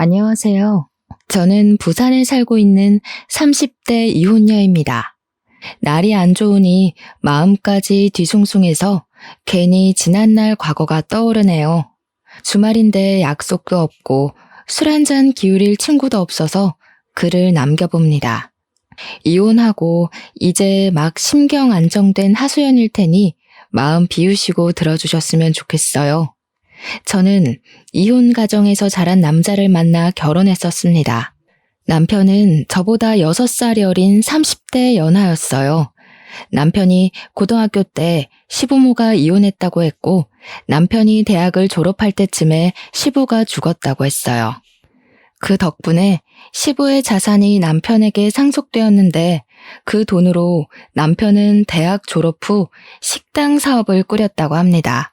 안녕하세요. 저는 부산에 살고 있는 30대 이혼녀입니다. 날이 안 좋으니 마음까지 뒤숭숭해서 괜히 지난날 과거가 떠오르네요. 주말인데 약속도 없고 술 한잔 기울일 친구도 없어서 글을 남겨봅니다. 이혼하고 이제 막 심경 안정된 하소연일 테니 마음 비우시고 들어주셨으면 좋겠어요. 저는 이혼 가정에서 자란 남자를 만나 결혼했었습니다. 남편은 저보다 6살이 어린 30대 연하였어요. 남편이 고등학교 때 시부모가 이혼했다고 했고 남편이 대학을 졸업할 때쯤에 시부가 죽었다고 했어요. 그 덕분에 시부의 자산이 남편에게 상속되었는데 그 돈으로 남편은 대학 졸업 후 식당 사업을 꾸렸다고 합니다.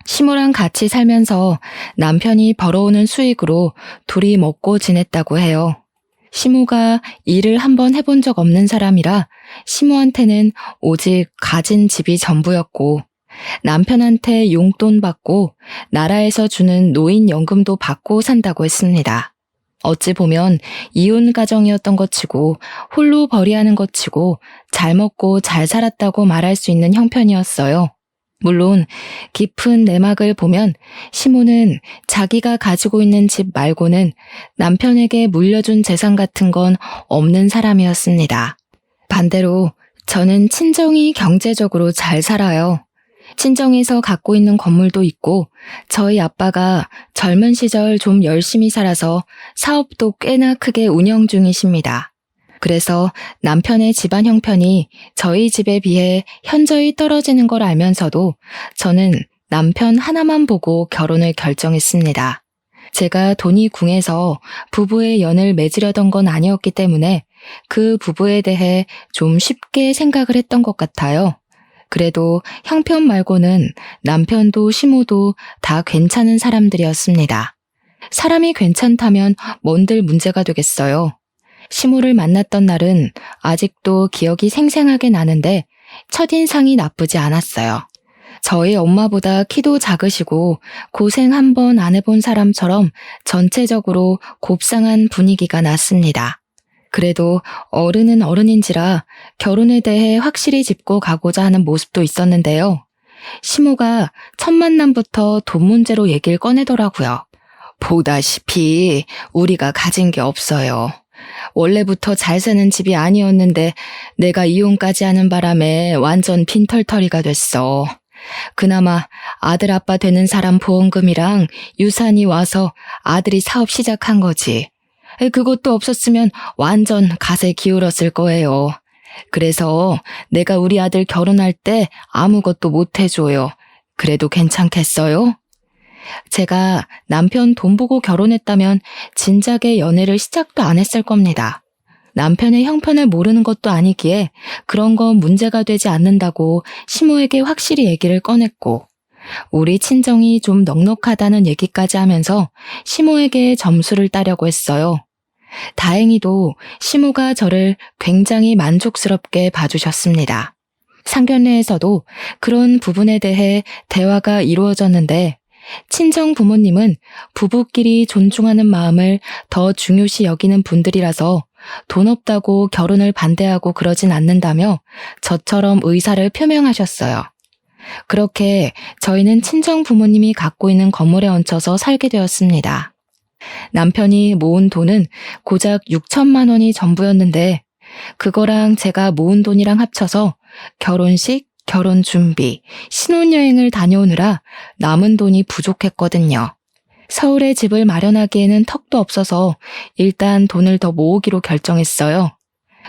시모랑 같이 살면서 남편이 벌어오는 수익으로 둘이 먹고 지냈다고 해요. 시모가 일을 한번 해본 적 없는 사람이라 시모한테는 오직 가진 집이 전부였고 남편한테 용돈 받고 나라에서 주는 노인연금도 받고 산다고 했습니다. 어찌 보면 이혼 가정이었던 것 치고 홀로 벌이하는 것 치고 잘 먹고 잘 살았다고 말할 수 있는 형편이었어요. 물론 깊은 내막을 보면 시모는 자기가 가지고 있는 집 말고는 남편에게 물려준 재산 같은 건 없는 사람이었습니다. 반대로 저는 친정이 경제적으로 잘 살아요. 친정에서 갖고 있는 건물도 있고 저희 아빠가 젊은 시절 좀 열심히 살아서 사업도 꽤나 크게 운영 중이십니다. 그래서 남편의 집안 형편이 저희 집에 비해 현저히 떨어지는 걸 알면서도 저는 남편 하나만 보고 결혼을 결정했습니다. 제가 돈이 궁해서 부부의 연을 맺으려던 건 아니었기 때문에 그 부부에 대해 좀 쉽게 생각을 했던 것 같아요. 그래도 형편 말고는 남편도 시모도 다 괜찮은 사람들이었습니다. 사람이 괜찮다면 뭔들 문제가 되겠어요. 시모를 만났던 날은 아직도 기억이 생생하게 나는데 첫인상이 나쁘지 않았어요. 저희 엄마보다 키도 작으시고 고생 한 번 안 해본 사람처럼 전체적으로 곱상한 분위기가 났습니다. 그래도 어른은 어른인지라 결혼에 대해 확실히 짚고 가고자 하는 모습도 있었는데요. 시모가 첫 만남부터 돈 문제로 얘기를 꺼내더라고요. 보다시피 우리가 가진 게 없어요. 원래부터 잘 사는 집이 아니었는데 내가 이혼까지 하는 바람에 완전 빈털터리가 됐어. 그나마 아들 아빠 되는 사람 보험금이랑 유산이 와서 아들이 사업 시작한 거지. 그것도 없었으면 완전 갓에 기울었을 거예요. 그래서 내가 우리 아들 결혼할 때 아무것도 못 해줘요. 그래도 괜찮겠어요? 제가 남편 돈 보고 결혼했다면 진작에 연애를 시작도 안 했을 겁니다. 남편의 형편을 모르는 것도 아니기에 그런 건 문제가 되지 않는다고 시모에게 확실히 얘기를 꺼냈고 우리 친정이 좀 넉넉하다는 얘기까지 하면서 시모에게 점수를 따려고 했어요. 다행히도 시모가 저를 굉장히 만족스럽게 봐주셨습니다. 상견례에서도 그런 부분에 대해 대화가 이루어졌는데 친정 부모님은 부부끼리 존중하는 마음을 더 중요시 여기는 분들이라서 돈 없다고 결혼을 반대하고 그러진 않는다며 저처럼 의사를 표명하셨어요. 그렇게 저희는 친정 부모님이 갖고 있는 건물에 얹혀서 살게 되었습니다. 남편이 모은 돈은 고작 6천만 원이 전부였는데 그거랑 제가 모은 돈이랑 합쳐서 결혼식, 결혼 준비, 신혼여행을 다녀오느라 남은 돈이 부족했거든요. 서울에 집을 마련하기에는 턱도 없어서 일단 돈을 더 모으기로 결정했어요.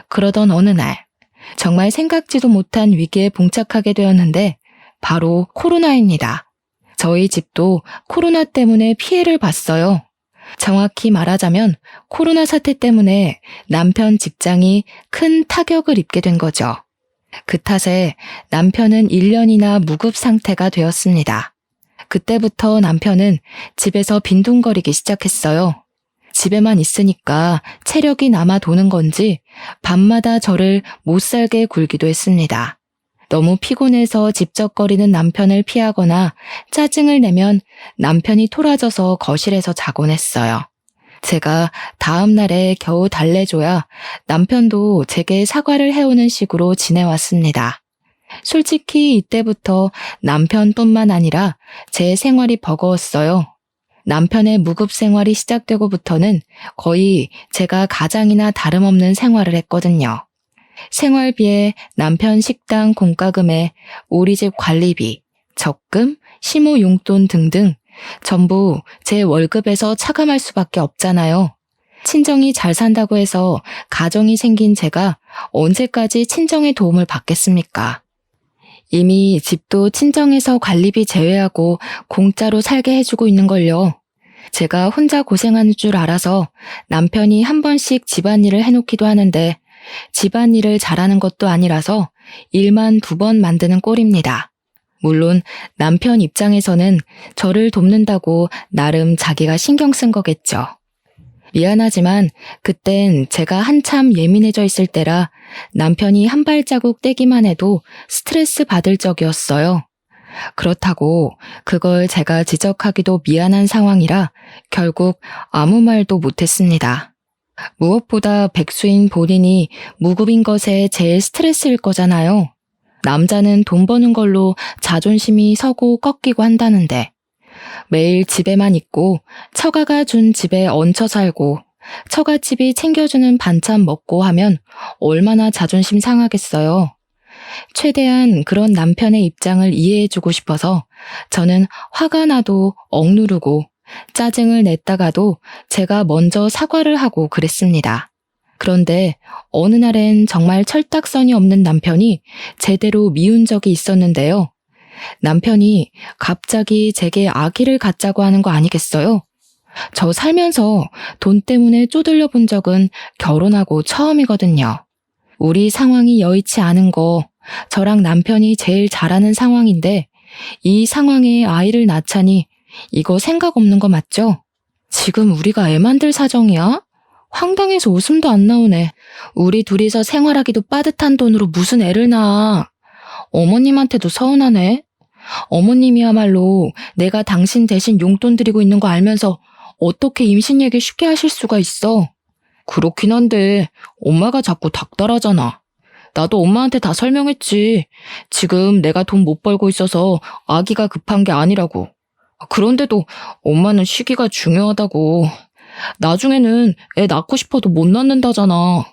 그러던 어느 날 정말 생각지도 못한 위기에 봉착하게 되었는데 바로 코로나입니다. 저희 집도 코로나 때문에 피해를 봤어요. 정확히 말하자면 코로나 사태 때문에 남편 직장이 큰 타격을 입게 된 거죠. 그 탓에 남편은 1년이나 무급 상태가 되었습니다. 그때부터 남편은 집에서 빈둥거리기 시작했어요. 집에만 있으니까 체력이 남아 도는 건지 밤마다 저를 못살게 굴기도 했습니다. 너무 피곤해서 집적거리는 남편을 피하거나 짜증을 내면 남편이 토라져서 거실에서 자곤 했어요. 제가 다음 날에 겨우 달래줘야 남편도 제게 사과를 해오는 식으로 지내왔습니다. 솔직히 이때부터 남편뿐만 아니라 제 생활이 버거웠어요. 남편의 무급 생활이 시작되고부터는 거의 제가 가장이나 다름없는 생활을 했거든요. 생활비에 남편 식당 공과금에 우리 집 관리비, 적금, 시모 용돈 등등 전부 제 월급에서 차감할 수밖에 없잖아요. 친정이 잘 산다고 해서 가정이 생긴 제가 언제까지 친정의 도움을 받겠습니까? 이미 집도 친정에서 관리비 제외하고 공짜로 살게 해주고 있는걸요. 제가 혼자 고생하는 줄 알아서 남편이 한 번씩 집안일을 해놓기도 하는데 집안일을 잘하는 것도 아니라서 일만 2번 만드는 꼴입니다. 물론 남편 입장에서는 저를 돕는다고 나름 자기가 신경 쓴 거겠죠. 미안하지만 그땐 제가 한참 예민해져 있을 때라 남편이 한 발자국 떼기만 해도 스트레스 받을 적이었어요. 그렇다고 그걸 제가 지적하기도 미안한 상황이라 결국 아무 말도 못했습니다. 무엇보다 백수인 본인이 무급인 것에 제일 스트레스일 거잖아요. 남자는 돈 버는 걸로 자존심이 서고 꺾이고 한다는데 매일 집에만 있고 처가가 준 집에 얹혀 살고 처갓집이 챙겨주는 반찬 먹고 하면 얼마나 자존심 상하겠어요. 최대한 그런 남편의 입장을 이해해주고 싶어서 저는 화가 나도 억누르고 짜증을 냈다가도 제가 먼저 사과를 하고 그랬습니다. 그런데 어느 날엔 정말 철딱선이 없는 남편이 제대로 미운 적이 있었는데요. 남편이 갑자기 제게 아기를 갖자고 하는 거 아니겠어요? 저 살면서 돈 때문에 쪼들려 본 적은 결혼하고 처음이거든요. 우리 상황이 여의치 않은 거 저랑 남편이 제일 잘하는 상황인데 이 상황에 아이를 낳자니 이거 생각 없는 거 맞죠? 지금 우리가 애 만들 사정이야? 황당해서 웃음도 안 나오네. 우리 둘이서 생활하기도 빠듯한 돈으로 무슨 애를 낳아. 어머님한테도 서운하네. 어머님이야말로 내가 당신 대신 용돈 드리고 있는 거 알면서 어떻게 임신 얘기 쉽게 하실 수가 있어. 그렇긴 한데 엄마가 자꾸 닥달하잖아. 나도 엄마한테 다 설명했지. 지금 내가 돈 못 벌고 있어서 아기가 급한 게 아니라고. 그런데도 엄마는 시기가 중요하다고. 나중에는 애 낳고 싶어도 못 낳는다잖아.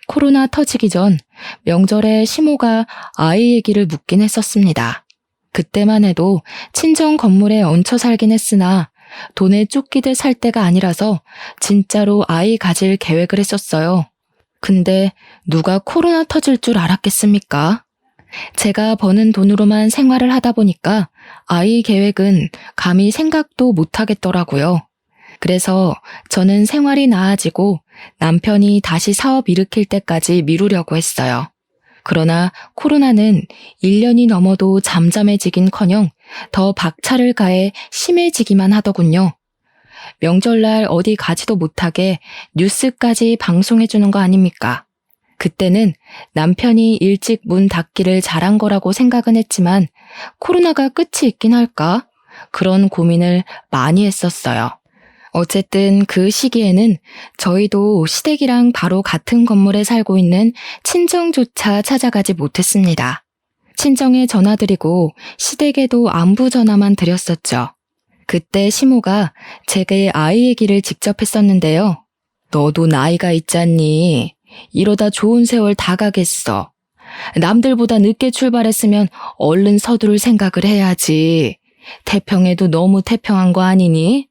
코로나 터지기 전 명절에 시모가 아이 얘기를 묻긴 했었습니다. 그때만 해도 친정 건물에 얹혀 살긴 했으나 돈에 쫓기듯 살 때가 아니라서 진짜로 아이 가질 계획을 했었어요. 근데 누가 코로나 터질 줄 알았겠습니까? 제가 버는 돈으로만 생활을 하다 보니까 아이 계획은 감히 생각도 못 하겠더라고요. 그래서 저는 생활이 나아지고 남편이 다시 사업 일으킬 때까지 미루려고 했어요. 그러나 코로나는 1년이 넘어도 잠잠해지긴커녕 더 박차를 가해 심해지기만 하더군요. 명절날 어디 가지도 못하게 뉴스까지 방송해주는 거 아닙니까? 그때는 남편이 일찍 문 닫기를 잘한 거라고 생각은 했지만 코로나가 끝이 있긴 할까? 그런 고민을 많이 했었어요. 어쨌든 그 시기에는 저희도 시댁이랑 바로 같은 건물에 살고 있는 친정조차 찾아가지 못했습니다. 친정에 전화드리고 시댁에도 안부 전화만 드렸었죠. 그때 시모가 제게 아이 얘기를 직접 했었는데요. 너도 나이가 있잖니. 이러다 좋은 세월 다 가겠어. 남들보다 늦게 출발했으면 얼른 서두를 생각을 해야지. 태평해도 너무 태평한 거 아니니?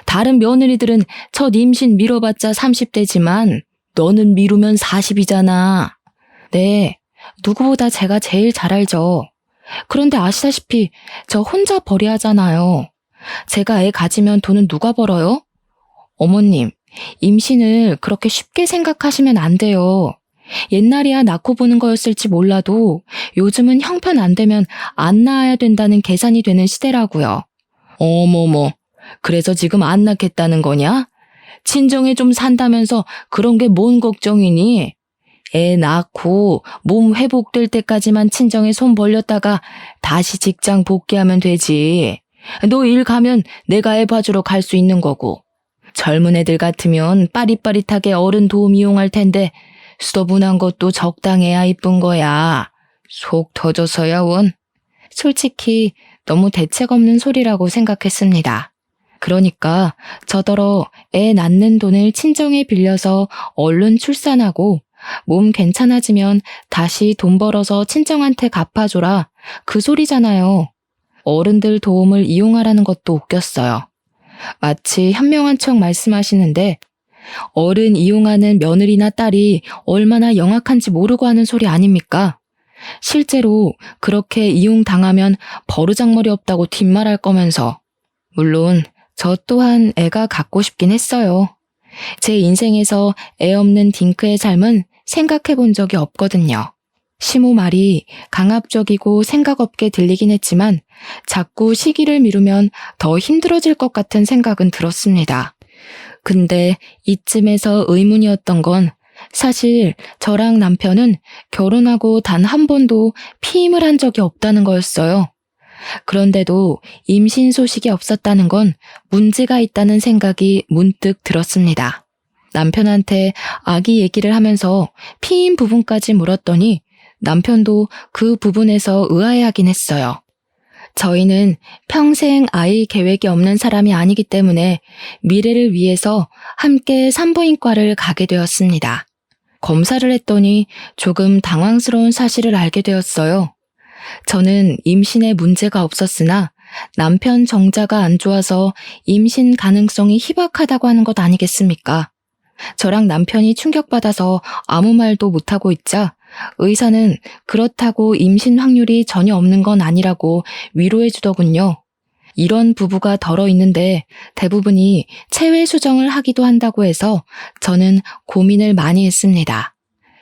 다른 며느리들은 첫 임신 미뤄봤자 30대지만 너는 미루면 40이잖아. 네, 누구보다 제가 제일 잘 알죠. 그런데 아시다시피 저 혼자 벌이야 하잖아요. 제가 애 가지면 돈은 누가 벌어요? 어머님, 임신을 그렇게 쉽게 생각하시면 안 돼요. 옛날이야 낳고 보는 거였을지 몰라도 요즘은 형편 안 되면 안 낳아야 된다는 계산이 되는 시대라고요. 어머머, 그래서 지금 안 낳겠다는 거냐? 친정에 좀 산다면서 그런 게 뭔 걱정이니? 애 낳고 몸 회복될 때까지만 친정에 손 벌렸다가 다시 직장 복귀하면 되지. 너 일 가면 내가 애 봐주러 갈 수 있는 거고. 젊은 애들 같으면 빠릿빠릿하게 어른 도움 이용할 텐데 수더분한 것도 적당해야 이쁜 거야. 속 터져서야 원. 솔직히 너무 대책 없는 소리라고 생각했습니다. 그러니까 저더러 애 낳는 돈을 친정에 빌려서 얼른 출산하고 몸 괜찮아지면 다시 돈 벌어서 친정한테 갚아줘라. 그 소리잖아요. 어른들 도움을 이용하라는 것도 웃겼어요. 마치 현명한 척 말씀하시는데 어른 이용하는 며느리나 딸이 얼마나 영악한지 모르고 하는 소리 아닙니까? 실제로 그렇게 이용당하면 버르장머리 없다고 뒷말할 거면서. 물론 저 또한 애가 갖고 싶긴 했어요. 제 인생에서 애 없는 딩크의 삶은 생각해 본 적이 없거든요. 시모 말이 강압적이고 생각 없게 들리긴 했지만 자꾸 시기를 미루면 더 힘들어질 것 같은 생각은 들었습니다. 근데 이쯤에서 의문이었던 건 사실 저랑 남편은 결혼하고 단 한 번도 피임을 한 적이 없다는 거였어요. 그런데도 임신 소식이 없었다는 건 문제가 있다는 생각이 문득 들었습니다. 남편한테 아기 얘기를 하면서 피임 부분까지 물었더니 남편도 그 부분에서 의아해하긴 했어요. 저희는 평생 아이 계획이 없는 사람이 아니기 때문에 미래를 위해서 함께 산부인과를 가게 되었습니다. 검사를 했더니 조금 당황스러운 사실을 알게 되었어요. 저는 임신에 문제가 없었으나 남편 정자가 안 좋아서 임신 가능성이 희박하다고 하는 것 아니겠습니까? 저랑 남편이 충격받아서 아무 말도 못하고 있자 의사는 그렇다고 임신 확률이 전혀 없는 건 아니라고 위로해 주더군요. 이런 부부가 덜어 있는데 대부분이 체외 수정을 하기도 한다고 해서 저는 고민을 많이 했습니다.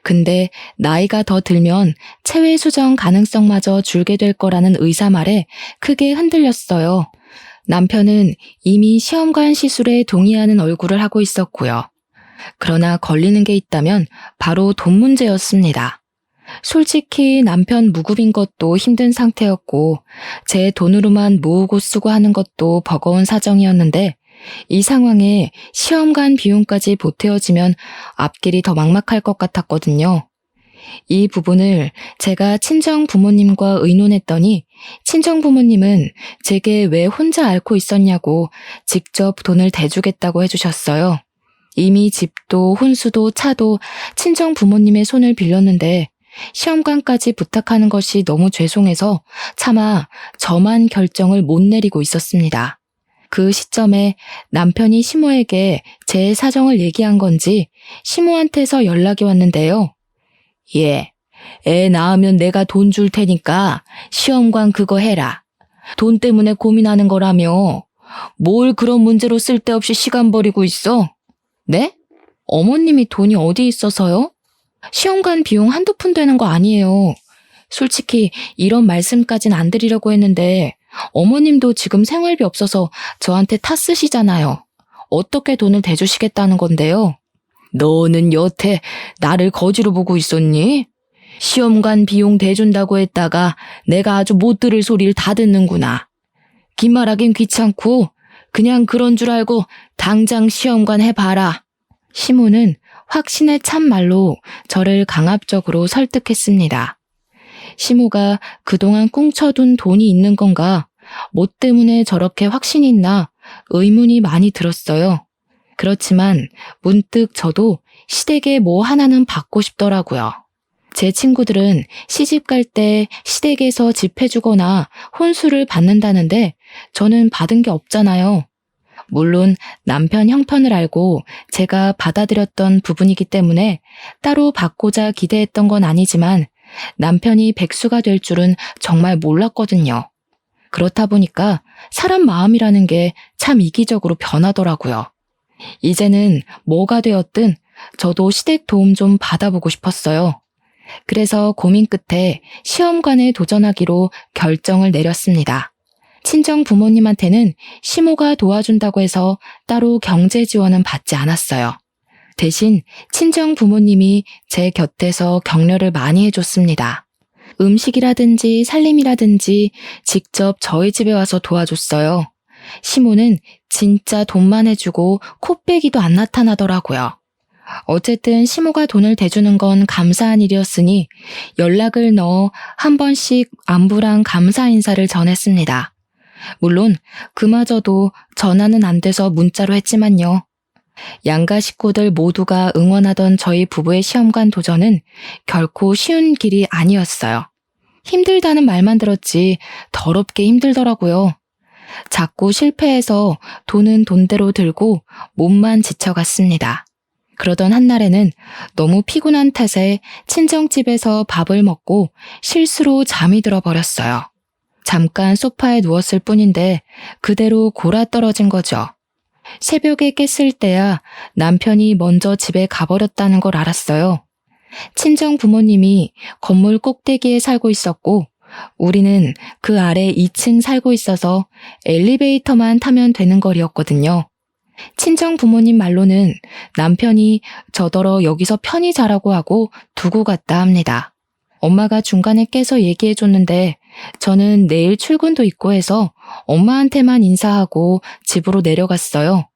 근데 나이가 더 들면 체외 수정 가능성마저 줄게 될 거라는 의사 말에 크게 흔들렸어요. 남편은 이미 시험관 시술에 동의하는 얼굴을 하고 있었고요. 그러나 걸리는 게 있다면 바로 돈 문제였습니다. 솔직히 남편 무급인 것도 힘든 상태였고 제 돈으로만 모으고 쓰고 하는 것도 버거운 사정이었는데 이 상황에 시험관 비용까지 보태어지면 앞길이 더 막막할 것 같았거든요. 이 부분을 제가 친정 부모님과 의논했더니 친정 부모님은 제게 왜 혼자 앓고 있었냐고 직접 돈을 대주겠다고 해주셨어요. 이미 집도 혼수도 차도 친정 부모님의 손을 빌렸는데 시험관까지 부탁하는 것이 너무 죄송해서 차마 저만 결정을 못 내리고 있었습니다. 그 시점에 남편이 시모에게 제 사정을 얘기한 건지 시모한테서 연락이 왔는데요. 예, 애 낳으면 내가 돈 줄 테니까 시험관 그거 해라. 돈 때문에 고민하는 거라며. 뭘 그런 문제로 쓸데없이 시간 버리고 있어? 네? 어머님이 돈이 어디 있어서요? 시험관 비용 한두 푼 되는 거 아니에요. 솔직히 이런 말씀까진 안 드리려고 했는데 어머님도 지금 생활비 없어서 저한테 탓쓰시잖아요. 어떻게 돈을 대주시겠다는 건데요? 너는 여태 나를 거지로 보고 있었니? 시험관 비용 대준다고 했다가 내가 아주 못 들을 소리를 다 듣는구나. 긴 말하긴 귀찮고 그냥 그런 줄 알고 당장 시험관 해봐라. 시모는 확신에 찬 말로 저를 강압적으로 설득했습니다. 시모가 그동안 꽁쳐둔 돈이 있는 건가? 뭐 때문에 저렇게 확신이 있나 의문이 많이 들었어요. 그렇지만 문득 저도 시댁에 뭐 하나는 받고 싶더라고요. 제 친구들은 시집 갈 때 시댁에서 집 해주거나 혼수를 받는다는데 저는 받은 게 없잖아요. 물론 남편 형편을 알고 제가 받아들였던 부분이기 때문에 따로 받고자 기대했던 건 아니지만 남편이 백수가 될 줄은 정말 몰랐거든요. 그렇다 보니까 사람 마음이라는 게 참 이기적으로 변하더라고요. 이제는 뭐가 되었든 저도 시댁 도움 좀 받아보고 싶었어요. 그래서 고민 끝에 시험관에 도전하기로 결정을 내렸습니다. 친정 부모님한테는 시모가 도와준다고 해서 따로 경제 지원은 받지 않았어요. 대신 친정 부모님이 제 곁에서 격려를 많이 해줬습니다. 음식이라든지 살림이라든지 직접 저희 집에 와서 도와줬어요. 시모는 진짜 돈만 해주고 코빼기도 안 나타나더라고요. 어쨌든 시모가 돈을 대주는 건 감사한 일이었으니 연락을 넣어 한 번씩 안부랑 감사 인사를 전했습니다. 물론 그마저도 전화는 안 돼서 문자로 했지만요. 양가 식구들 모두가 응원하던 저희 부부의 시험관 도전은 결코 쉬운 길이 아니었어요. 힘들다는 말만 들었지 더럽게 힘들더라고요. 자꾸 실패해서 돈은 돈대로 들고 몸만 지쳐갔습니다. 그러던 한날에는 너무 피곤한 탓에 친정집에서 밥을 먹고 실수로 잠이 들어버렸어요. 잠깐 소파에 누웠을 뿐인데 그대로 골아떨어진 거죠. 새벽에 깼을 때야 남편이 먼저 집에 가버렸다는 걸 알았어요. 친정 부모님이 건물 꼭대기에 살고 있었고 우리는 그 아래 2층 살고 있어서 엘리베이터만 타면 되는 거리였거든요. 친정 부모님 말로는 남편이 저더러 여기서 편히 자라고 하고 두고 갔다 합니다. 엄마가 중간에 깨서 얘기해줬는데 저는 내일 출근도 있고 해서 엄마한테만 인사하고 집으로 내려갔어요.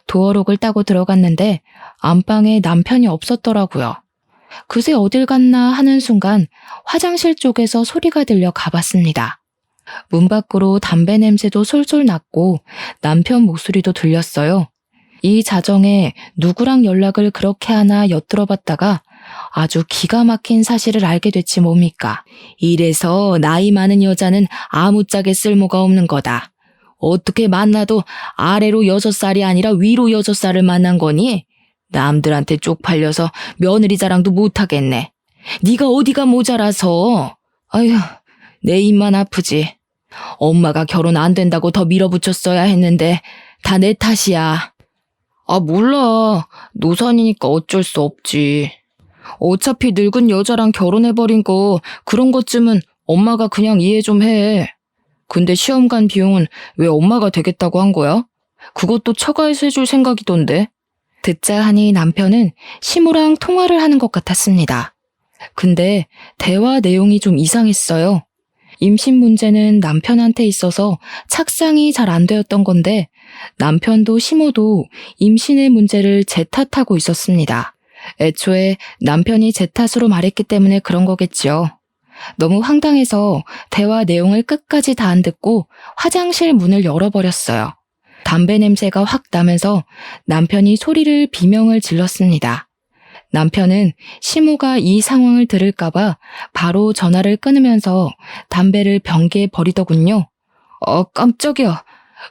도어록을 따고 들어갔는데 안방에 남편이 없었더라고요. 그새 어딜 갔나 하는 순간 화장실 쪽에서 소리가 들려 가봤습니다. 문 밖으로 담배 냄새도 솔솔 났고 남편 목소리도 들렸어요. 이 자정에 누구랑 연락을 그렇게 하나 엿들어봤다가 아주 기가 막힌 사실을 알게 됐지 뭡니까. 이래서 나이 많은 여자는 아무짝에 쓸모가 없는 거다. 어떻게 만나도 아래로 6살이 아니라 위로 6살을 만난 거니? 남들한테 쪽팔려서 며느리 자랑도 못하겠네. 네가 어디가 모자라서. 아휴, 내 입만 아프지. 엄마가 결혼 안 된다고 더 밀어붙였어야 했는데 다 내 탓이야. 아, 몰라. 노산이니까 어쩔 수 없지. 어차피 늙은 여자랑 결혼해버린 거 그런 것쯤은 엄마가 그냥 이해 좀 해. 근데 시험관 비용은 왜 엄마가 되겠다고 한 거야? 그것도 처가에서 해줄 생각이던데. 듣자 하니 남편은 시모랑 통화를 하는 것 같았습니다. 근데 대화 내용이 좀 이상했어요. 임신 문제는 남편한테 있어서 착상이 잘 안 되었던 건데 남편도 시모도 임신의 문제를 제 탓하고 있었습니다. 애초에 남편이 제 탓으로 말했기 때문에 그런 거겠죠. 너무 황당해서 대화 내용을 끝까지 다 안 듣고 화장실 문을 열어버렸어요. 담배 냄새가 확 나면서 남편이 소리를 비명을 질렀습니다. 남편은 시모가 이 상황을 들을까봐 바로 전화를 끊으면서 담배를 변기에 버리더군요. 깜짝이야.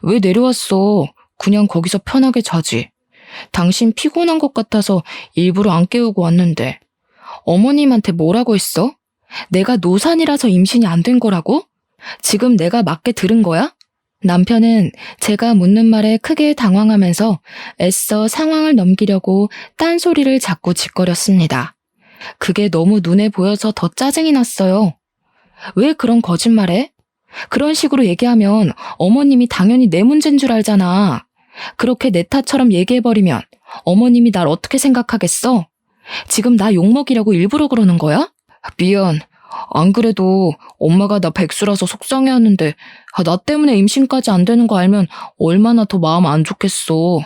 왜 내려왔어? 그냥 거기서 편하게 자지. 당신 피곤한 것 같아서 일부러 안 깨우고 왔는데. 어머님한테 뭐라고 했어? 내가 노산이라서 임신이 안 된 거라고? 지금 내가 맞게 들은 거야? 남편은 제가 묻는 말에 크게 당황하면서 애써 상황을 넘기려고 딴소리를 자꾸 짓거렸습니다. 그게 너무 눈에 보여서 더 짜증이 났어요. 왜 그런 거짓말해? 그런 식으로 얘기하면 어머님이 당연히 내 문제인 줄 알잖아. 그렇게 내 탓처럼 얘기해버리면 어머님이 날 어떻게 생각하겠어? 지금 나 욕먹이려고 일부러 그러는 거야? 미안. 안 그래도 엄마가 나 백수라서 속상해하는데 나 때문에 임신까지 안 되는 거 알면 얼마나 더 마음 안 좋겠어.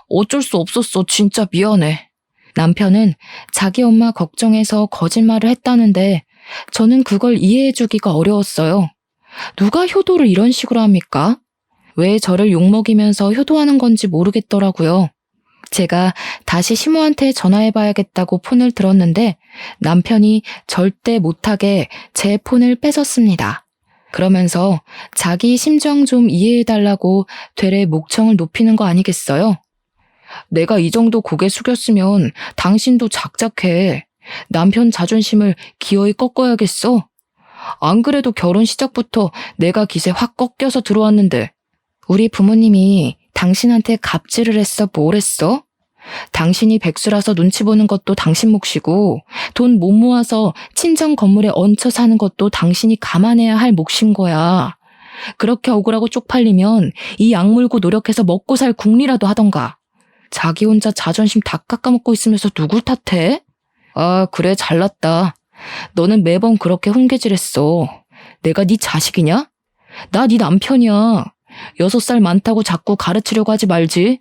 어쩔 수 없었어. 진짜 미안해. 남편은 자기 엄마 걱정해서 거짓말을 했다는데 저는 그걸 이해해주기가 어려웠어요. 누가 효도를 이런 식으로 합니까? 왜 저를 욕먹이면서 효도하는 건지 모르겠더라고요. 제가 다시 시모한테 전화해봐야겠다고 폰을 들었는데 남편이 절대 못하게 제 폰을 뺏었습니다. 그러면서 자기 심정 좀 이해해달라고 되레 목청을 높이는 거 아니겠어요? 내가 이 정도 고개 숙였으면 당신도 작작해. 남편 자존심을 기어이 꺾어야겠어? 안 그래도 결혼 시작부터 내가 기세 확 꺾여서 들어왔는데. 우리 부모님이 당신한테 갑질을 했어? 뭘 했어? 당신이 백수라서 눈치 보는 것도 당신 몫이고 돈 못 모아서 친정 건물에 얹혀 사는 것도 당신이 감안해야 할 몫인 거야. 그렇게 억울하고 쪽팔리면 이 악물고 노력해서 먹고 살 궁리라도 하던가. 자기 혼자 자존심 다 깎아먹고 있으면서 누굴 탓해? 아, 그래, 잘났다. 너는 매번 그렇게 훈계질했어. 내가 네 자식이냐? 나 네 남편이야. 6살 많다고 자꾸 가르치려고 하지 말지.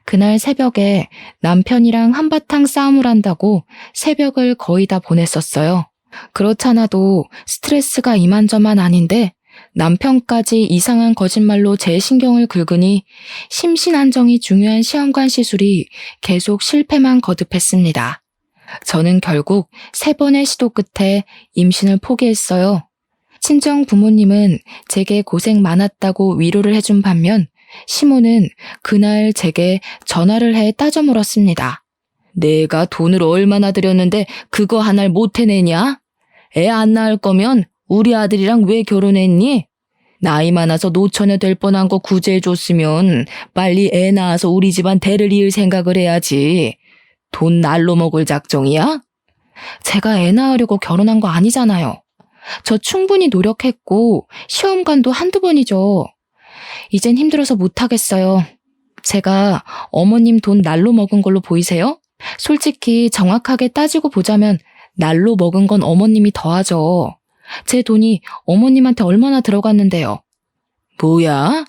그날 새벽에 남편이랑 한바탕 싸움을 한다고 새벽을 거의 다 보냈었어요. 그렇잖아도 스트레스가 이만저만 아닌데 남편까지 이상한 거짓말로 제 신경을 긁으니 심신안정이 중요한 시험관 시술이 계속 실패만 거듭했습니다. 저는 결국 3번의 시도 끝에 임신을 포기했어요. 친정 부모님은 제게 고생 많았다고 위로를 해준 반면 시모는 그날 제게 전화를 해 따져 물었습니다. 내가 돈을 얼마나 들였는데 그거 하나를 못 해내냐? 애 안 낳을 거면 우리 아들이랑 왜 결혼했니? 나이 많아서 노처녀 될 뻔한 거 구제해줬으면 빨리 애 낳아서 우리 집안 대를 이을 생각을 해야지. 돈 날로 먹을 작정이야? 제가 애 낳으려고 결혼한 거 아니잖아요. 저 충분히 노력했고 시험관도 한두 번이죠. 이젠 힘들어서 못하겠어요. 제가 어머님 돈 날로 먹은 걸로 보이세요? 솔직히 정확하게 따지고 보자면 날로 먹은 건 어머님이 더하죠. 제 돈이 어머님한테 얼마나 들어갔는데요. 뭐야?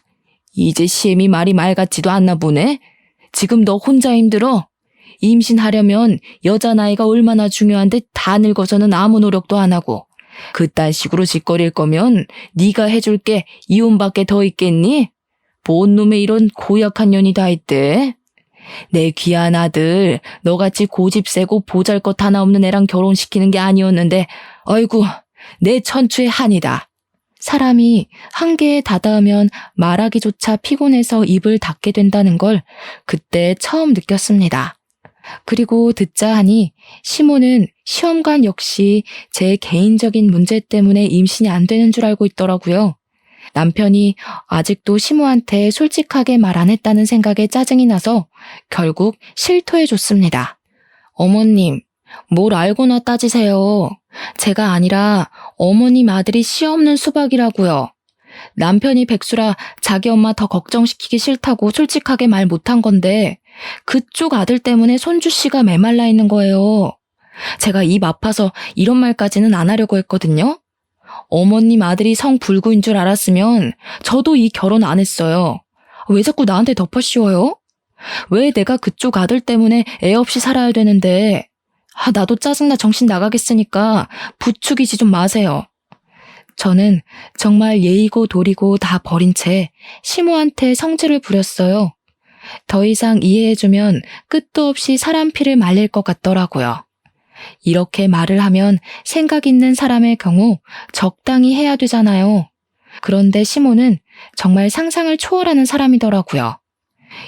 이제 시엠이 말이 말 같지도 않나 보네? 지금 너 혼자 힘들어? 임신하려면 여자 나이가 얼마나 중요한데 다 늙어서는 아무 노력도 안 하고 그딴 식으로 짓거릴 거면 네가 해줄게 이혼밖에 더 있겠니? 뭔 놈의 이런 고약한 년이 다 있대? 내 귀한 아들 너같이 고집 세고 보잘것 하나 없는 애랑 결혼시키는 게 아니었는데 아이고 내 천추의 한이다. 사람이 한계에 다다으면 말하기조차 피곤해서 입을 닫게 된다는 걸 그때 처음 느꼈습니다. 그리고 듣자 하니 시모는 시험관 역시 제 개인적인 문제 때문에 임신이 안 되는 줄 알고 있더라고요. 남편이 아직도 시모한테 솔직하게 말 안 했다는 생각에 짜증이 나서 결국 실토해줬습니다. 어머님, 뭘 알고나 따지세요. 제가 아니라 어머님 아들이 씨 없는 수박이라고요. 남편이 백수라 자기 엄마 더 걱정시키기 싫다고 솔직하게 말 못한 건데 그쪽 아들 때문에 손주 씨가 메말라 있는 거예요. 제가 입 아파서 이런 말까지는 안 하려고 했거든요. 어머님 아들이 성불구인 줄 알았으면 저도 이 결혼 안 했어요. 왜 자꾸 나한테 덮어씌워요? 왜 내가 그쪽 아들 때문에 애 없이 살아야 되는데 나도 짜증나 정신 나가겠으니까 부추기지 좀 마세요. 저는 정말 예의고 도리고 다 버린 채 시모한테 성질을 부렸어요. 더 이상 이해해주면 끝도 없이 사람 피를 말릴 것 같더라고요. 이렇게 말을 하면 생각 있는 사람의 경우 적당히 해야 되잖아요. 그런데 시모는 정말 상상을 초월하는 사람이더라고요.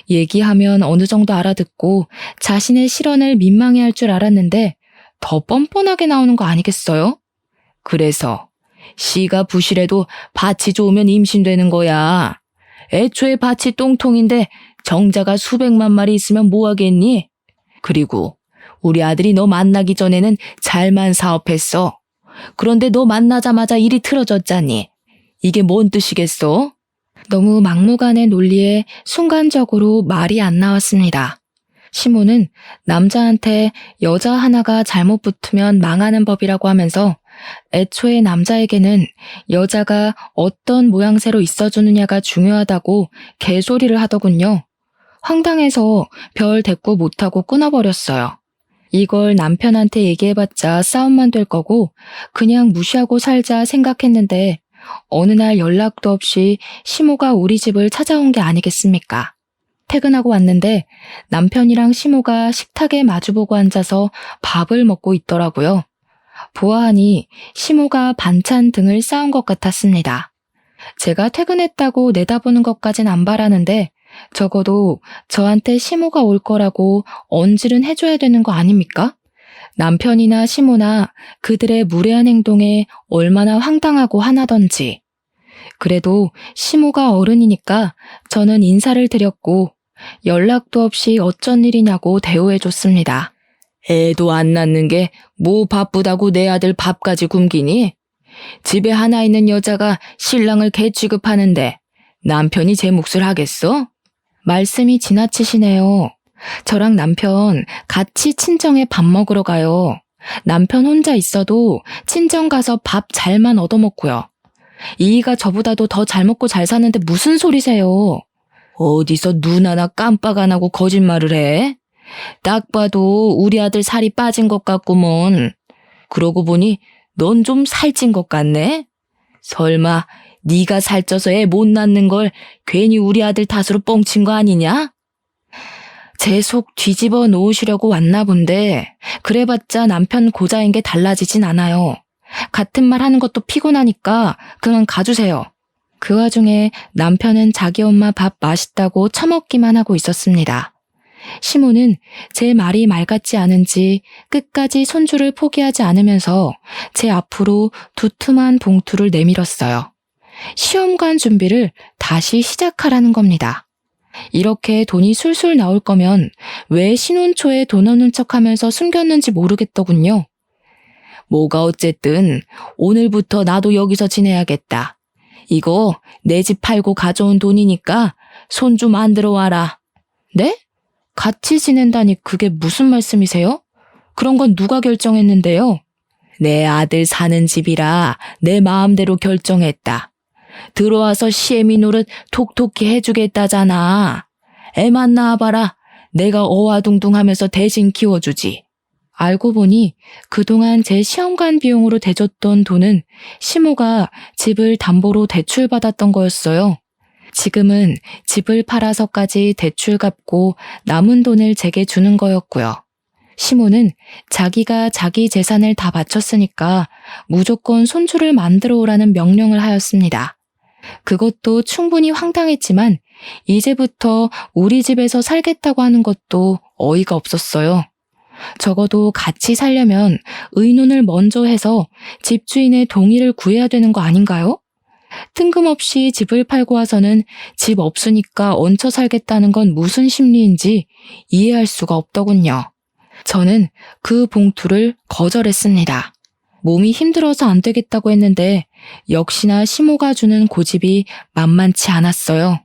얘기하면 어느 정도 알아듣고 자신의 실언을 민망해할 줄 알았는데 더 뻔뻔하게 나오는 거 아니겠어요? 그래서 씨가 부실해도 밭이 좋으면 임신되는 거야. 애초에 밭이 똥통인데 정자가 수백만 마리 있으면 뭐 하겠니? 그리고 우리 아들이 너 만나기 전에는 잘만 사업했어. 그런데 너 만나자마자 일이 틀어졌잖니. 이게 뭔 뜻이겠어? 너무 막무가내 논리에 순간적으로 말이 안 나왔습니다. 시모는 남자한테 여자 하나가 잘못 붙으면 망하는 법이라고 하면서 애초에 남자에게는 여자가 어떤 모양새로 있어주느냐가 중요하다고 개소리를 하더군요. 황당해서 별 대꾸 못하고 끊어버렸어요. 이걸 남편한테 얘기해봤자 싸움만 될 거고 그냥 무시하고 살자 생각했는데 어느 날 연락도 없이 시모가 우리 집을 찾아온 게 아니겠습니까? 퇴근하고 왔는데 남편이랑 시모가 식탁에 마주보고 앉아서 밥을 먹고 있더라고요. 보아하니 시모가 반찬 등을 싸온 것 같았습니다. 제가 퇴근했다고 내다보는 것까진 안 바라는데 적어도 저한테 시모가 올 거라고 언질은 해줘야 되는 거 아닙니까? 남편이나 시모나 그들의 무례한 행동에 얼마나 황당하고 화나던지. 그래도 시모가 어른이니까 저는 인사를 드렸고 연락도 없이 어쩐 일이냐고 대우해줬습니다. 애도 안 낳는 게 뭐 바쁘다고 내 아들 밥까지 굶기니? 집에 하나 있는 여자가 신랑을 개 취급하는데 남편이 제 몫을 하겠어? 말씀이 지나치시네요. 저랑 남편 같이 친정에 밥 먹으러 가요. 남편 혼자 있어도 친정 가서 밥 잘만 얻어먹고요. 이이가 저보다도 더 잘 먹고 잘 사는데 무슨 소리세요? 어디서 눈 하나 깜빡 안 하고 거짓말을 해? 딱 봐도 우리 아들 살이 빠진 것 같구먼. 그러고 보니 넌 좀 살찐 것 같네? 설마 네가 살쪄서 애 못 낳는 걸 괜히 우리 아들 탓으로 뻥친 거 아니냐? 제 속 뒤집어 놓으시려고 왔나 본데 그래봤자 남편 고자인 게 달라지진 않아요. 같은 말 하는 것도 피곤하니까 그만 가주세요. 그 와중에 남편은 자기 엄마 밥 맛있다고 처먹기만 하고 있었습니다. 시모는 제 말이 말 같지 않은지 끝까지 손주를 포기하지 않으면서 제 앞으로 두툼한 봉투를 내밀었어요. 시험관 준비를 다시 시작하라는 겁니다. 이렇게 돈이 술술 나올 거면 왜 신혼 초에 돈 없는 척하면서 숨겼는지 모르겠더군요. 뭐가 어쨌든 오늘부터 나도 여기서 지내야겠다. 이거 내 집 팔고 가져온 돈이니까 손 좀 만들어 와라. 네? 같이 지낸다니 그게 무슨 말씀이세요? 그런 건 누가 결정했는데요? 내 아들 사는 집이라 내 마음대로 결정했다. 들어와서 시애미 노릇 톡톡히 해주겠다잖아. 애만 낳아봐라. 내가 어와둥둥하면서 대신 키워주지. 알고 보니 그동안 제 시험관 비용으로 대줬던 돈은 시모가 집을 담보로 대출받았던 거였어요. 지금은 집을 팔아서까지 대출 갚고 남은 돈을 제게 주는 거였고요. 시모는 자기가 자기 재산을 다 바쳤으니까 무조건 손주를 만들어 오라는 명령을 하였습니다. 그것도 충분히 황당했지만 이제부터 우리 집에서 살겠다고 하는 것도 어이가 없었어요. 적어도 같이 살려면 의논을 먼저 해서 집주인의 동의를 구해야 되는 거 아닌가요? 뜬금없이 집을 팔고 와서는 집 없으니까 얹혀 살겠다는 건 무슨 심리인지 이해할 수가 없더군요. 저는 그 봉투를 거절했습니다. 몸이 힘들어서 안 되겠다고 했는데 역시나 시모가 주는 고집이 만만치 않았어요.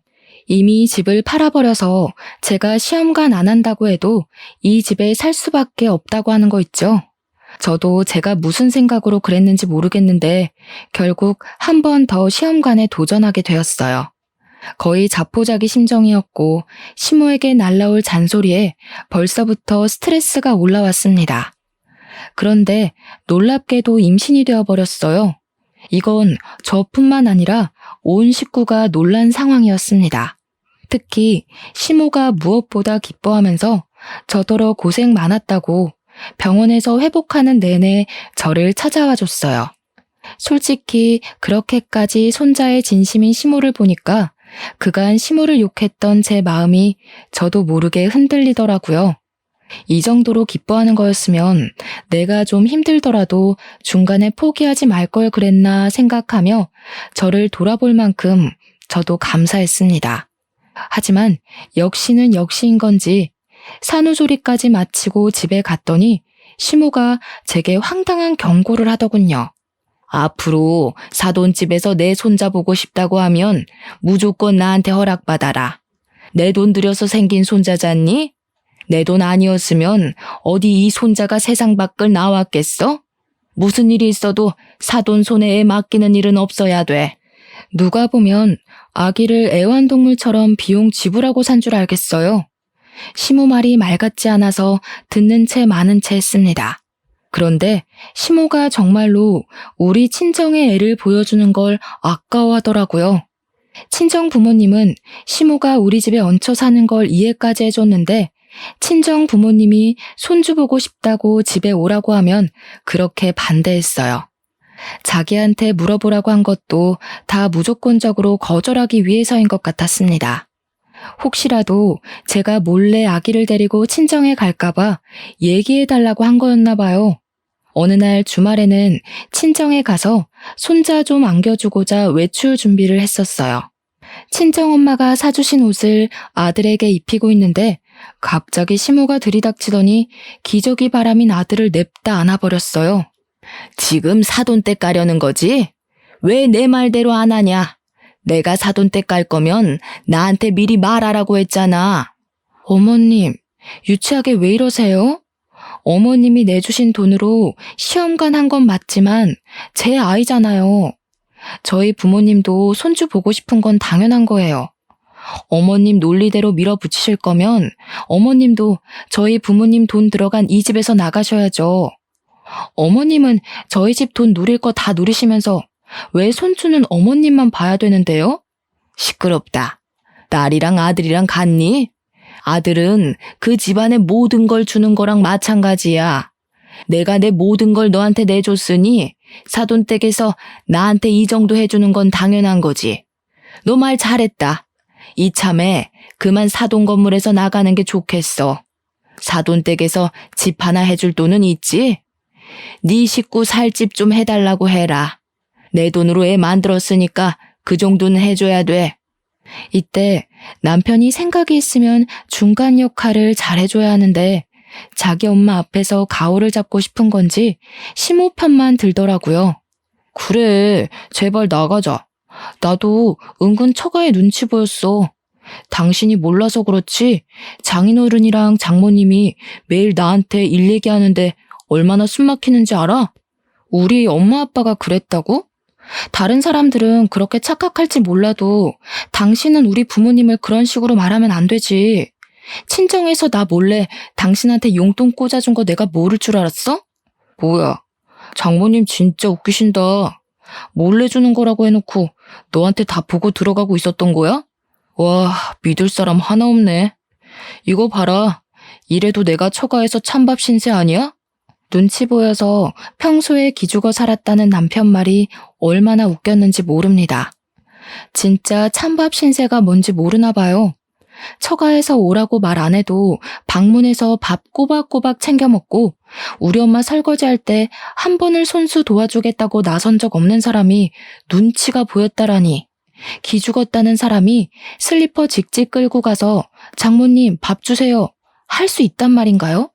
이미 집을 팔아버려서 제가 시험관 안 한다고 해도 이 집에 살 수밖에 없다고 하는 거 있죠. 저도 제가 무슨 생각으로 그랬는지 모르겠는데 결국 한 번 더 시험관에 도전하게 되었어요. 거의 자포자기 심정이었고 시모에게 날라올 잔소리에 벌써부터 스트레스가 올라왔습니다. 그런데 놀랍게도 임신이 되어버렸어요. 이건 저뿐만 아니라 온 식구가 놀란 상황이었습니다. 특히 시모가 무엇보다 기뻐하면서 저더러 고생 많았다고 병원에서 회복하는 내내 저를 찾아와 줬어요. 솔직히 그렇게까지 손자의 진심인 시모를 보니까 그간 시모를 욕했던 제 마음이 저도 모르게 흔들리더라고요. 이 정도로 기뻐하는 거였으면 내가 좀 힘들더라도 중간에 포기하지 말 걸 그랬나 생각하며 저를 돌아볼 만큼 저도 감사했습니다. 하지만 역시는 역시인 건지 산후조리까지 마치고 집에 갔더니 시모가 제게 황당한 경고를 하더군요. 앞으로 사돈집에서 내 손자 보고 싶다고 하면 무조건 나한테 허락받아라. 내 돈 들여서 생긴 손자잖니? 내 돈 아니었으면 어디 이 손자가 세상 밖을 나왔겠어? 무슨 일이 있어도 사돈 손에 애 맡기는 일은 없어야 돼. 누가 보면 아기를 애완동물처럼 비용 지불하고 산 줄 알겠어요. 시모 말이 말 같지 않아서 듣는 채 마는 채 했습니다. 그런데 시모가 정말로 우리 친정의 애를 보여주는 걸 아까워하더라고요. 친정 부모님은 시모가 우리 집에 얹혀 사는 걸 이해까지 해줬는데 친정 부모님이 손주 보고 싶다고 집에 오라고 하면 그렇게 반대했어요. 자기한테 물어보라고 한 것도 다 무조건적으로 거절하기 위해서인 것 같았습니다. 혹시라도 제가 몰래 아기를 데리고 친정에 갈까봐 얘기해달라고 한 거였나 봐요. 어느 날 주말에는 친정에 가서 손자 좀 안겨주고자 외출 준비를 했었어요. 친정엄마가 사주신 옷을 아들에게 입히고 있는데 갑자기 시모가 들이닥치더니 기저귀 바람인 아들을 냅다 안아버렸어요. 지금 사돈댁 가려는 거지? 왜 내 말대로 안 하냐? 내가 사돈댁 갈 거면 나한테 미리 말하라고 했잖아. 어머님, 유치하게 왜 이러세요? 어머님이 내주신 돈으로 시험관 한 건 맞지만 제 아이잖아요. 저희 부모님도 손주 보고 싶은 건 당연한 거예요. 어머님 논리대로 밀어붙이실 거면 어머님도 저희 부모님 돈 들어간 이 집에서 나가셔야죠. 어머님은 저희 집 돈 누릴 거 다 누리시면서 왜 손주는 어머님만 봐야 되는데요? 시끄럽다. 딸이랑 아들이랑 같니? 아들은 그 집안의 모든 걸 주는 거랑 마찬가지야. 내가 내 모든 걸 너한테 내줬으니 사돈댁에서 나한테 이 정도 해주는 건 당연한 거지. 너 말 잘했다. 이참에 그만 사돈 건물에서 나가는 게 좋겠어. 사돈댁에서 집 하나 해줄 돈은 있지? 네 식구 살 집 좀 해달라고 해라. 내 돈으로 애 만들었으니까 그 정도는 해줘야 돼. 이때 남편이 생각이 있으면 중간 역할을 잘해줘야 하는데 자기 엄마 앞에서 가오를 잡고 싶은 건지 시모 편만 들더라고요. 그래, 제발 나가자. 나도 은근 처가에 눈치 보였어. 당신이 몰라서 그렇지 장인어른이랑 장모님이 매일 나한테 일 얘기하는데 얼마나 숨 막히는지 알아? 우리 엄마 아빠가 그랬다고? 다른 사람들은 그렇게 착각할지 몰라도 당신은 우리 부모님을 그런 식으로 말하면 안 되지. 친정에서 나 몰래 당신한테 용돈 꽂아준 거 내가 모를 줄 알았어? 뭐야, 장모님 진짜 웃기신다. 몰래 주는 거라고 해놓고 너한테 다 보고 들어가고 있었던 거야? 와, 믿을 사람 하나 없네. 이거 봐라. 이래도 내가 처가에서 찬밥 신세 아니야? 눈치 보여서 평소에 기죽어 살았다는 남편 말이 얼마나 웃겼는지 모릅니다. 진짜 찬밥 신세가 뭔지 모르나 봐요. 처가에서 오라고 말 안 해도 방문해서 밥 꼬박꼬박 챙겨 먹고 우리 엄마 설거지할 때 한 번을 손수 도와주겠다고 나선 적 없는 사람이 눈치가 보였다라니. 기죽었다는 사람이 슬리퍼 직직 끌고 가서 장모님 밥 주세요 할 수 있단 말인가요?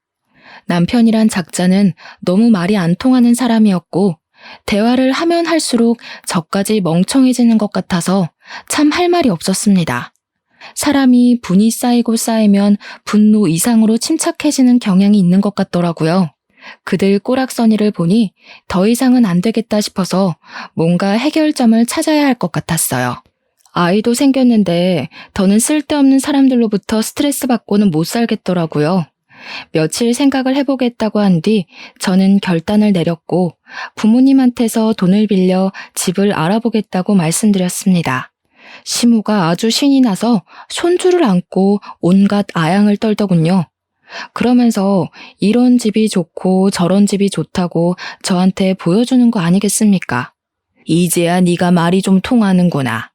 남편이란 작자는 너무 말이 안 통하는 사람이었고 대화를 하면 할수록 저까지 멍청해지는 것 같아서 참 할 말이 없었습니다. 사람이 분이 쌓이고 쌓이면 분노 이상으로 침착해지는 경향이 있는 것 같더라고요. 그들 꼬락서니를 보니 더 이상은 안 되겠다 싶어서 뭔가 해결점을 찾아야 할 것 같았어요. 아이도 생겼는데 더는 쓸데없는 사람들로부터 스트레스 받고는 못 살겠더라고요. 며칠 생각을 해보겠다고 한 뒤 저는 결단을 내렸고 부모님한테서 돈을 빌려 집을 알아보겠다고 말씀드렸습니다. 시모가 아주 신이 나서 손주를 안고 온갖 아양을 떨더군요. 그러면서 이런 집이 좋고 저런 집이 좋다고 저한테 보여주는 거 아니겠습니까? 이제야 네가 말이 좀 통하는구나.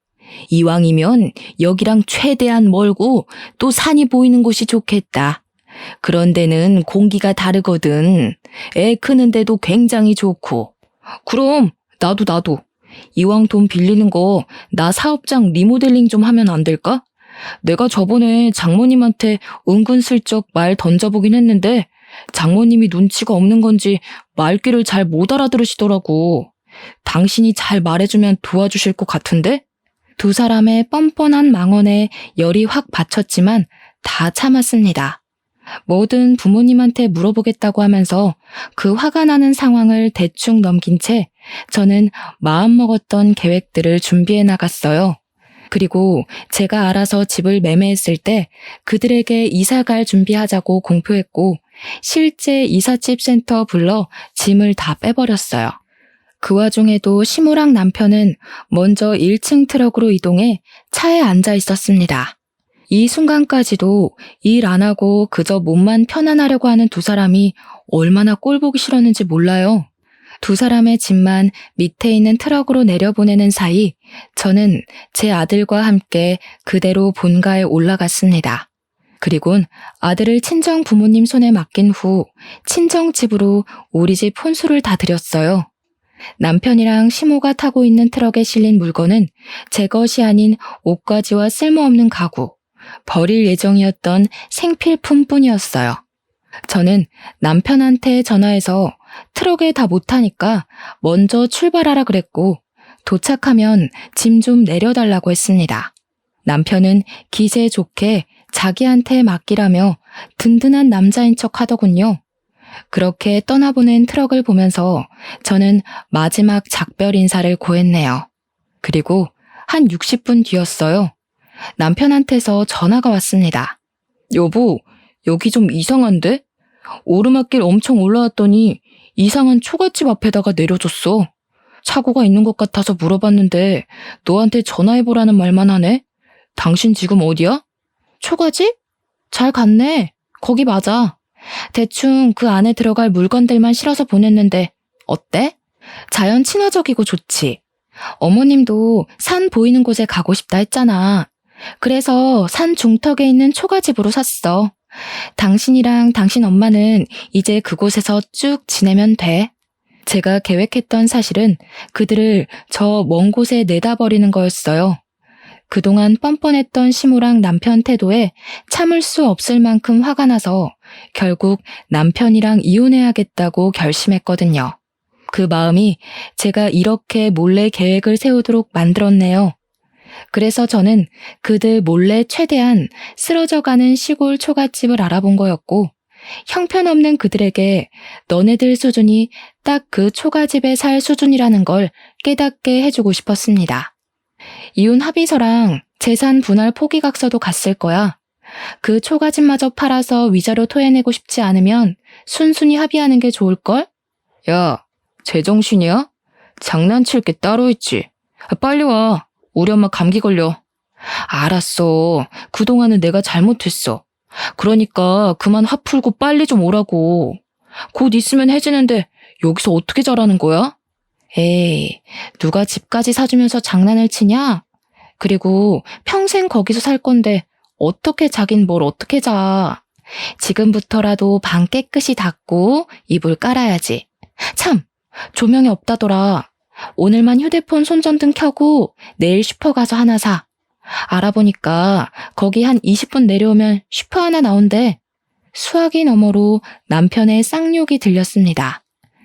이왕이면 여기랑 최대한 멀고 또 산이 보이는 곳이 좋겠다. 그런 데는 공기가 다르거든. 애 크는데도 굉장히 좋고. 그럼 나도. 이왕 돈 빌리는 거 나 사업장 리모델링 좀 하면 안 될까? 내가 저번에 장모님한테 은근슬쩍 말 던져보긴 했는데 장모님이 눈치가 없는 건지 말귀를 잘 못 알아들으시더라고. 당신이 잘 말해주면 도와주실 것 같은데? 두 사람의 뻔뻔한 망언에 열이 확 받쳤지만 다 참았습니다. 뭐든 부모님한테 물어보겠다고 하면서 그 화가 나는 상황을 대충 넘긴 채 저는 마음먹었던 계획들을 준비해 나갔어요. 그리고 제가 알아서 집을 매매했을 때 그들에게 이사갈 준비하자고 공표했고 실제 이삿집 센터 불러 짐을 다 빼버렸어요. 그 와중에도 시모랑 남편은 먼저 1층 트럭으로 이동해 차에 앉아 있었습니다. 이 순간까지도 일 안 하고 그저 몸만 편안하려고 하는 두 사람이 얼마나 꼴보기 싫었는지 몰라요. 두 사람의 짐만 밑에 있는 트럭으로 내려보내는 사이 저는 제 아들과 함께 그대로 본가에 올라갔습니다. 그리곤 아들을 친정 부모님 손에 맡긴 후 친정 집으로 우리 집 혼수를 다 드렸어요. 남편이랑 시모가 타고 있는 트럭에 실린 물건은 제 것이 아닌 옷가지와 쓸모없는 가구, 버릴 예정이었던 생필품뿐이었어요. 저는 남편한테 전화해서 트럭에 다 못 타니까 먼저 출발하라 그랬고 도착하면 짐 좀 내려달라고 했습니다. 남편은 기세 좋게 자기한테 맡기라며 든든한 남자인 척 하더군요. 그렇게 떠나보낸 트럭을 보면서 저는 마지막 작별 인사를 고했네요. 그리고 한 60분 뒤였어요. 남편한테서 전화가 왔습니다. 여보, 여기 좀 이상한데? 오르막길 엄청 올라왔더니 이상한 초가집 앞에다가 내려줬어. 사고가 있는 것 같아서 물어봤는데 너한테 전화해보라는 말만 하네? 당신 지금 어디야? 초가집? 잘 갔네. 거기 맞아. 대충 그 안에 들어갈 물건들만 실어서 보냈는데 어때? 자연 친화적이고 좋지. 어머님도 산 보이는 곳에 가고 싶다 했잖아. 그래서 산 중턱에 있는 초가집으로 샀어. 당신이랑 당신 엄마는 이제 그곳에서 쭉 지내면 돼. 제가 계획했던 사실은 그들을 저 먼 곳에 내다버리는 거였어요. 그동안 뻔뻔했던 시모랑 남편 태도에 참을 수 없을 만큼 화가 나서 결국 남편이랑 이혼해야겠다고 결심했거든요. 그 마음이 제가 이렇게 몰래 계획을 세우도록 만들었네요. 그래서 저는 그들 몰래 최대한 쓰러져가는 시골 초가집을 알아본 거였고, 형편없는 그들에게 너네들 수준이 딱 그 초가집에 살 수준이라는 걸 깨닫게 해주고 싶었습니다. 이혼 합의서랑 재산 분할 포기각서도 갔을 거야. 그 초가집마저 팔아서 위자료 토해내고 싶지 않으면 순순히 합의하는 게 좋을걸? 야, 제정신이야? 장난칠 게 따로 있지. 빨리 와. 우리 엄마 감기 걸려. 알았어. 그동안은 내가 잘못했어. 그러니까 그만 화 풀고 빨리 좀 오라고. 곧 있으면 해지는데 여기서 어떻게 자라는 거야? 에이, 누가 집까지 사주면서 장난을 치냐? 그리고 평생 거기서 살 건데 어떻게 자긴 뭘 어떻게 자. 지금부터라도 방 깨끗이 닦고 이불 깔아야지. 참, 조명이 없다더라. 오늘만 휴대폰 손전등 켜고 내일 슈퍼 가서 하나 사. 알아보니까 거기 한 20분 내려오면 슈퍼 하나 나온대. 수화기 너머로 남편의 쌍욕이 들렸습니다.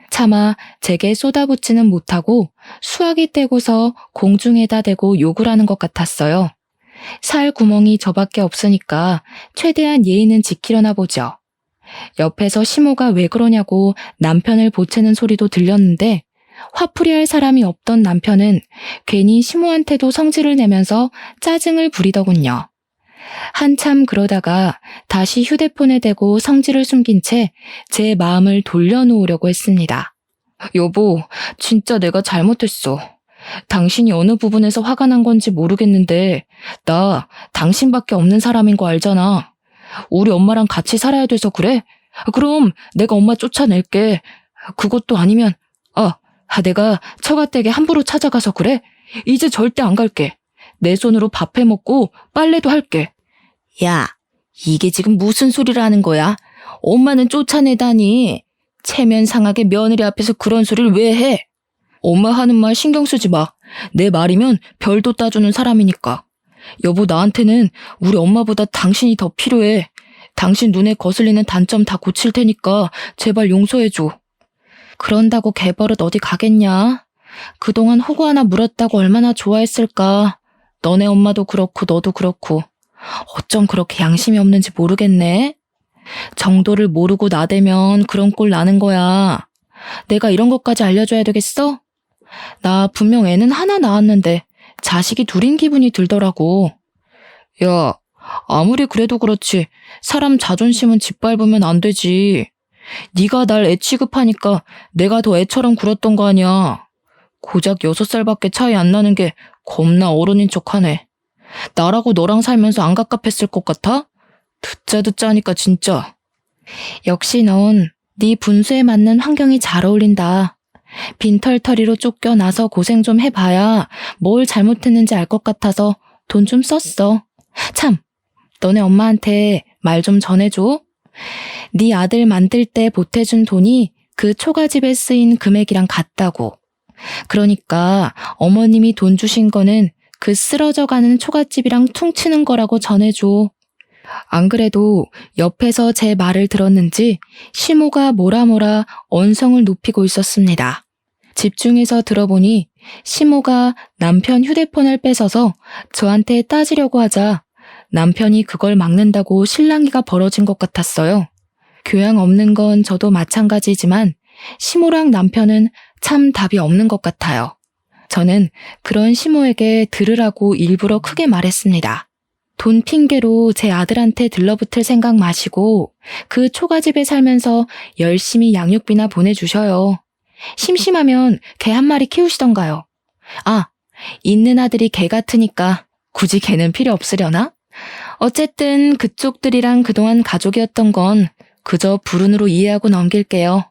차마 제게 쏟아붓지는 못하고 수화기 떼고서 공중에다 대고 욕을 하는 것 같았어요. 살 구멍이 저밖에 없으니까 최대한 예의는 지키려나 보죠. 옆에서 시모가 왜 그러냐고 남편을 보채는 소리도 들렸는데 화풀이할 사람이 없던 남편은 괜히 시모한테도 성질을 내면서 짜증을 부리더군요. 한참 그러다가 다시 휴대폰에 대고 성질을 숨긴 채 제 마음을 돌려놓으려고 했습니다. 여보, 진짜 내가 잘못했어. 당신이 어느 부분에서 화가 난 건지 모르겠는데 나 당신밖에 없는 사람인 거 알잖아. 우리 엄마랑 같이 살아야 돼서 그래? 그럼 내가 엄마 쫓아낼게. 그것도 아니면 내가 처가댁에 함부로 찾아가서 그래? 이제 절대 안 갈게. 내 손으로 밥 해먹고 빨래도 할게. 야, 이게 지금 무슨 소리를 하는 거야? 엄마는 쫓아내다니. 체면상하게 며느리 앞에서 그런 소리를 왜 해? 엄마 하는 말 신경 쓰지 마. 내 말이면 별도 따주는 사람이니까. 여보, 나한테는 우리 엄마보다 당신이 더 필요해. 당신 눈에 거슬리는 단점 다 고칠 테니까 제발 용서해줘. 그런다고 개버릇 어디 가겠냐? 그동안 호구 하나 물었다고 얼마나 좋아했을까? 너네 엄마도 그렇고 너도 그렇고. 어쩜 그렇게 양심이 없는지 모르겠네. 정도를 모르고 나대면 그런 꼴 나는 거야. 내가 이런 것까지 알려줘야 되겠어? 나 분명 애는 하나 낳았는데 자식이 둘인 기분이 들더라고. 야, 아무리 그래도 그렇지 사람 자존심은 짓밟으면 안 되지. 네가 날 애 취급하니까 내가 더 애처럼 굴었던 거 아니야. 고작 6살밖에 차이 안 나는 게 겁나 어른인 척하네. 나라고 너랑 살면서 안 갑갑했을 것 같아? 듣자 하니까 진짜. 역시 넌 네 분수에 맞는 환경이 잘 어울린다. 빈털터리로 쫓겨나서 고생 좀 해봐야 뭘 잘못했는지 알 것 같아서 돈 좀 썼어. 참, 너네 엄마한테 말 좀 전해줘. 네 아들 만들 때 보태준 돈이 그 초가집에 쓰인 금액이랑 같다고. 그러니까 어머님이 돈 주신 거는 그 쓰러져가는 초가집이랑 퉁치는 거라고 전해줘. 안 그래도 옆에서 제 말을 들었는지 시모가 뭐라 언성을 높이고 있었습니다. 집중해서 들어보니 시모가 남편 휴대폰을 뺏어서 저한테 따지려고 하자 남편이 그걸 막는다고 실랑이가 벌어진 것 같았어요. 교양 없는 건 저도 마찬가지지만 시모랑 남편은 참 답이 없는 것 같아요. 저는 그런 시모에게 들으라고 일부러 크게 말했습니다. 돈 핑계로 제 아들한테 들러붙을 생각 마시고 그 초가집에 살면서 열심히 양육비나 보내주셔요. 심심하면 개 한 마리 키우시던가요. 아, 있는 아들이 개 같으니까 굳이 개는 필요 없으려나? 어쨌든 그쪽들이랑 그동안 가족이었던 건 그저 불운으로 이해하고 넘길게요.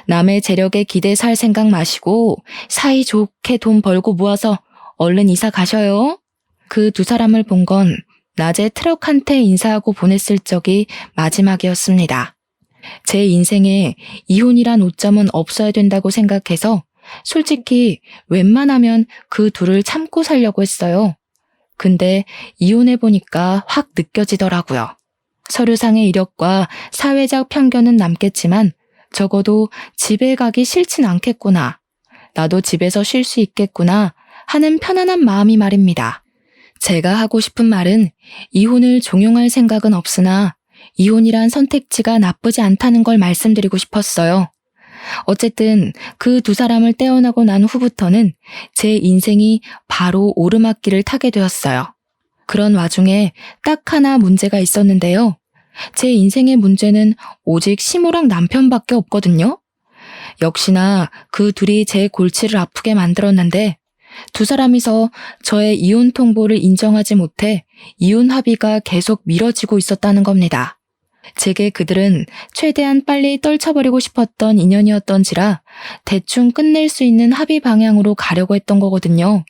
남의 재력에 기대 살 생각 마시고 사이좋게 돈 벌고 모아서 얼른 이사 가셔요. 그 두 사람을 본 건 낮에 트럭한테 인사하고 보냈을 적이 마지막이었습니다. 제 인생에 이혼이란 오점은 없어야 된다고 생각해서 솔직히 웬만하면 그 둘을 참고 살려고 했어요. 근데 이혼해보니까 확 느껴지더라고요. 서류상의 이력과 사회적 편견은 남겠지만 적어도 집에 가기 싫진 않겠구나. 나도 집에서 쉴 수 있겠구나 하는 편안한 마음이 말입니다. 제가 하고 싶은 말은 이혼을 종용할 생각은 없으나 이혼이란 선택지가 나쁘지 않다는 걸 말씀드리고 싶었어요. 어쨌든 그 두 사람을 떼어나고 난 후부터는 제 인생이 바로 오르막길을 타게 되었어요. 그런 와중에 딱 하나 문제가 있었는데요. 제 인생의 문제는 오직 시모랑 남편밖에 없거든요. 역시나 그 둘이 제 골치를 아프게 만들었는데 두 사람이서 저의 이혼 통보를 인정하지 못해 이혼 합의가 계속 미뤄지고 있었다는 겁니다. 제게 그들은 최대한 빨리 떨쳐버리고 싶었던 인연이었던지라 대충 끝낼 수 있는 합의 방향으로 가려고 했던 거거든요.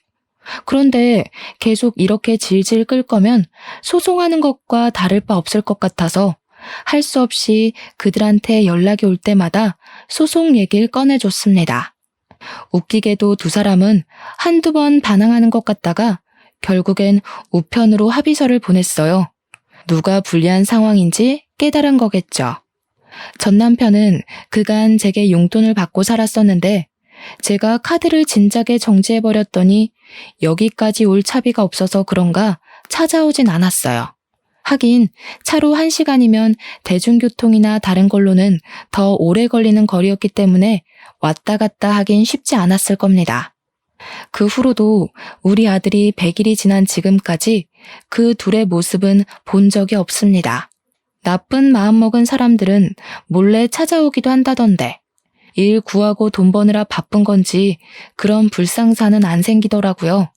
그런데 계속 이렇게 질질 끌 거면 소송하는 것과 다를 바 없을 것 같아서 할 수 없이 그들한테 연락이 올 때마다 소송 얘기를 꺼내줬습니다. 웃기게도 두 사람은 한두 번 반항하는 것 같다가 결국엔 우편으로 합의서를 보냈어요. 누가 불리한 상황인지 깨달은 거겠죠. 전 남편은 그간 제게 용돈을 받고 살았었는데 제가 카드를 진작에 정지해버렸더니 여기까지 올 차비가 없어서 그런가 찾아오진 않았어요. 하긴 차로 1시간이면 대중교통이나 다른 걸로는 더 오래 걸리는 거리였기 때문에 왔다 갔다 하긴 쉽지 않았을 겁니다. 그 후로도 우리 아들이 100일이 지난 지금까지 그 둘의 모습은 본 적이 없습니다. 나쁜 마음먹은 사람들은 몰래 찾아오기도 한다던데 일 구하고 돈 버느라 바쁜 건지 그런 불상사는 안 생기더라고요.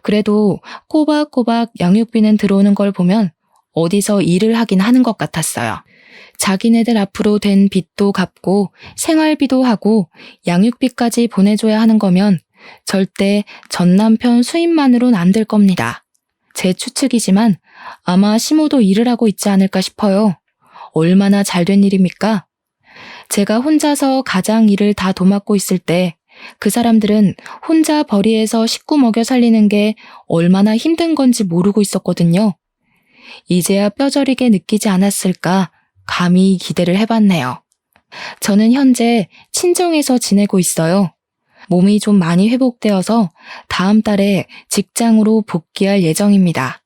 그래도 꼬박꼬박 양육비는 들어오는 걸 보면 어디서 일을 하긴 하는 것 같았어요. 자기네들 앞으로 된 빚도 갚고 생활비도 하고 양육비까지 보내줘야 하는 거면 절대 전 남편 수입만으론 안 될 겁니다. 제 추측이지만 아마 시모도 일을 하고 있지 않을까 싶어요. 얼마나 잘된 일입니까? 제가 혼자서 가장 일을 다 도맡고 있을 때 그 사람들은 혼자 벌이에서 식구 먹여 살리는 게 얼마나 힘든 건지 모르고 있었거든요. 이제야 뼈저리게 느끼지 않았을까 감히 기대를 해봤네요. 저는 현재 친정에서 지내고 있어요. 몸이 좀 많이 회복되어서 다음 달에 직장으로 복귀할 예정입니다.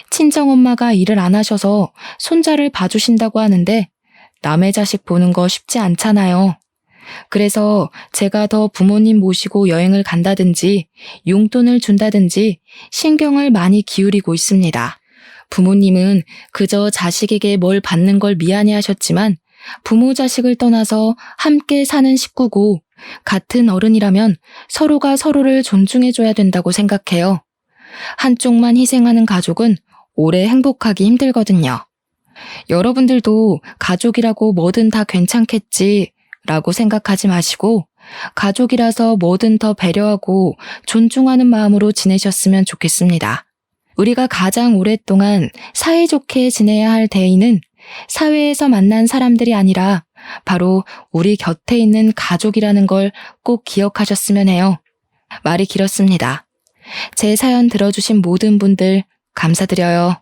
친정엄마가 일을 안 하셔서 손자를 봐주신다고 하는데 남의 자식 보는 거 쉽지 않잖아요. 그래서 제가 더 부모님 모시고 여행을 간다든지 용돈을 준다든지 신경을 많이 기울이고 있습니다. 부모님은 그저 자식에게 뭘 받는 걸 미안해 하셨지만 부모 자식을 떠나서 함께 사는 식구고 같은 어른이라면 서로가 서로를 존중해줘야 된다고 생각해요. 한쪽만 희생하는 가족은 오래 행복하기 힘들거든요. 여러분들도 가족이라고 뭐든 다 괜찮겠지 라고 생각하지 마시고 가족이라서 뭐든 더 배려하고 존중하는 마음으로 지내셨으면 좋겠습니다. 우리가 가장 오랫동안 사이좋게 지내야 할 대의는 사회에서 만난 사람들이 아니라 바로 우리 곁에 있는 가족이라는 걸 꼭 기억하셨으면 해요. 말이 길었습니다. 제 사연 들어주신 모든 분들 감사드려요.